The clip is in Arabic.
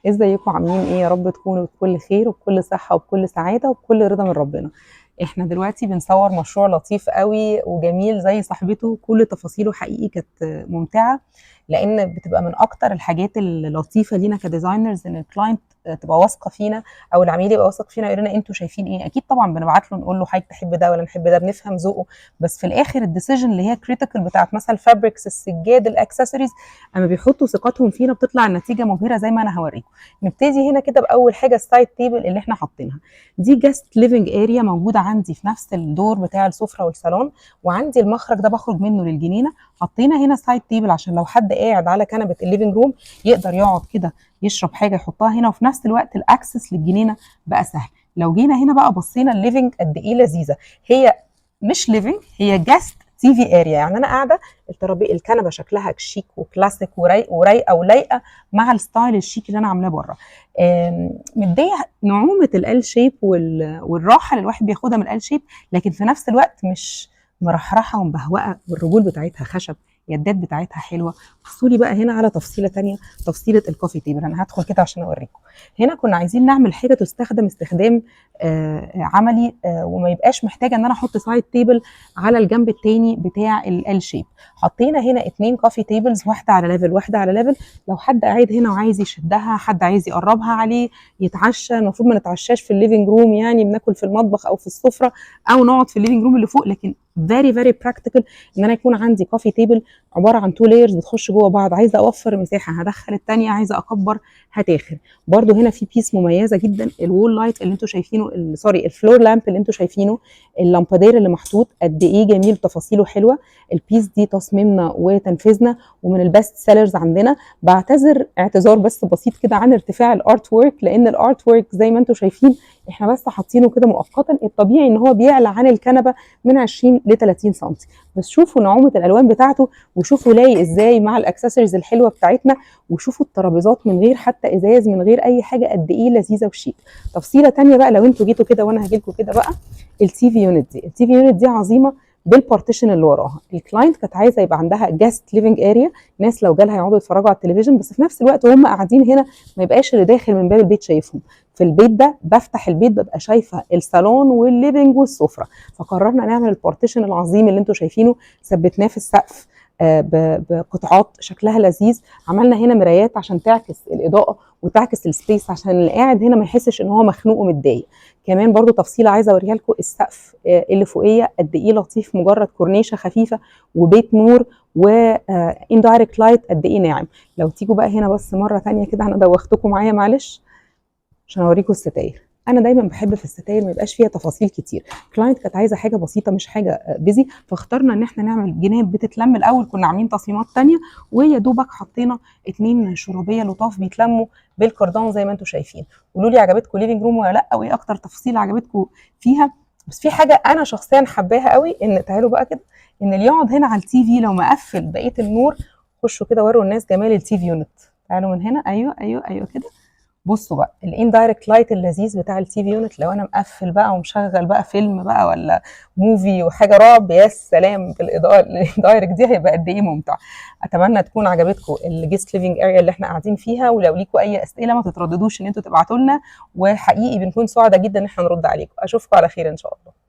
ازيكم عاملين ايه؟ يا رب تكونوا بكل خير وبكل صحة وبكل سعادة وبكل رضا من ربنا. احنا دلوقتي بنصور مشروع لطيف قوي وجميل زي صاحبته، كل تفاصيله حقيقي كانت ممتعة، لان بتبقى من اكتر الحاجات اللطيفة لينا كديزاينرز ان الكلاينت تبقى واثقة فينا، او العميل يبقى واثق فينا يقول لنا انتوا شايفين ايه. اكيد طبعا بنبعت له نقول له حضرتك تحب ده ولا نحب ده، بنفهم ذوقه، بس في الاخر الديسيجن اللي هي كريتيكال بتاعت مثلا الفابريكس، السجاد، الاكسسوارز، اما بيحطوا ثقتهم فينا بتطلع النتيجة مبهرة زي ما انا هوريكم. نبتدي هنا كده باول حاجه السايد تيبل اللي احنا حاطينها. دي جاست ليفنج اريا موجوده عندي في نفس الدور بتاع السفره والصالون، وعندي المخرج ده بخرج منه للجنينه. حطينا هنا سايد تيبل عشان لو حد قاعد على كنبه الليفنج روم يقدر يقعد كده يشرب حاجه يحطها هنا، وفي نفس الوقت الاكسس للجنينه بقى سهل. لو جينا هنا بقى بصينا الليفنج قد ايه لذيذه، هي مش ليفنج، هي جاست تي في اريا. يعني انا قاعده الكنبه شكلها شيك وكلاسيك ورايقه ولايقه مع الستايل الشيك اللي انا عاملاه بره. مديه نعومه ال شيب والراحه اللي الواحد بياخدها من ال شيب، لكن في نفس الوقت مش مرحرحه ومبهوقه، والرجول بتاعتها خشب، يدات بتاعتها حلوه. بصوا لي بقى هنا على تفصيله ثانيه، تفصيله الكوفي تيبل. انا هدخل كده عشان اوريكم. هنا كنا عايزين نعمل حاجه تستخدم استخدام عملي، وما يبقاش محتاجه ان انا احط سايد تيبل على الجنب الثاني بتاع ال شيب. حطينا هنا 2 كوفي تيبلز، واحده على ليفل واحده على ليفل. لو حد قاعد هنا وعايز يشدها، حد عايز يقربها عليه يتعشى، المفروض ما نتعشاش في الليفنج روم، يعني بناكل في المطبخ او في السفره او نقعد في الليفنج روم اللي فوق، لكن فيري براكتيكال ان انا يكون عندي كوفي تيبل عباره عن 2 لايرز بتخش جوه بعض. عايزه اوفر مساحه هدخل الثانيه، عايزه اكبر هتاخر. برده هنا في بيس مميزه جدا، الوول لايت اللي انتم شايفينه، سوري الفلور لامب اللي انتم شايفينه، اللامبادير اللي محطوط قد ايه جميل، تفاصيله حلوه. البيس دي تصميمنا وتنفيذنا ومن البست سيلرز عندنا. بعتذر اعتذار بس بسيط كده عن ارتفاع الارت وورك، لان الارت وورك زي ما انتم شايفين احنا بس حاطينه كده مؤقتا، الطبيعي ان هو بيعلى عن الكنبه من 20 ل 30 سم. بس شوفوا نعومه الالوان بتاعته، وشوفوا لايق ازاي مع الاكسسوارز الحلوه بتاعتنا، وشوفوا الترابيزات من غير حتى ازاز، من غير اي حاجه، قد ايه لذيذه وشيك. تفصيله ثانيه بقى لو انتوا جيتوا كده وانا هجيلكم كده بقى، التي في يونت دي. التي في يونت دي عظيمه بالبارتيشن اللي وراها. الكلاينت كانت عايزه يبقى عندها جاست ليفنج اريا، ناس لو جالها يقعدوا يتفرجوا على التلفزيون، بس في نفس الوقت وهم قاعدين هنا ما يبقاش اللي داخل من باب البيت شايفهم. في البيت ده بفتح البيت ببقى شايفه الصالون والليفنج والسفره. فقررنا نعمل البارتيشن العظيم اللي انتم شايفينه، ثبتناه في السقف بقطعات شكلها لذيذ. عملنا هنا مرايات عشان تعكس الاضاءه وتعكس السبيس، عشان اللي قاعد هنا ما يحسش ان هو مخنوق ومتضايق. كمان برضو تفصيله عايزه اوريها لكم، السقف اللي فوقيه قد ايه لطيف، مجرد كورنيشه خفيفه وبيت نور واندايركت لايت قد ايه ناعم. لو تيجوا بقى هنا بس مره ثانيه كده، انا دوختكم معايا معلش عشان اوريكم الستاير. انا دايما بحب في الستاير ما يبقاش فيها تفاصيل كتير. كلاينت كانت عايزه حاجه بسيطه مش حاجه بيزي، فاخترنا ان احنا نعمل جناب بتتلم. الاول كنا عاملين تصميمات تانية، ويا دوبك حطينا 2 شرابيه لطاف بيتلموا بالكردون زي ما انتم شايفين. قولوا لي عجبتكم ليفنج روم ولا لا، وايه اكتر تفاصيل عجبتكم فيها. بس في حاجه انا شخصيا حباها قوي، ان تعالوا بقى كده، ان اللي يقعد هنا على التي في لو مقفل بقيه النور، خشوا كده وروا الناس جمال التي في يونت. تعالوا من هنا، ايوه ايوه ايوه كده. بصوا بقى الاندايركت لايت اللذيذ بتاع التي في يونت، لو انا مقفل بقى ومشغل بقى فيلم بقى ولا موفي وحاجه رعب، يا سلام بالاضاءه الاندايركت دي هيبقى قد ايه ممتع. اتمنى تكون عجبتكم الجيست ليفنج اريا اللي احنا قاعدين فيها، ولو ليكم اي اسئله ما تترددوش ان انتوا تبعتوا لنا، وحقيقي بنكون سعداء جدا ان احنا نرد عليكم. اشوفكم على خير ان شاء الله.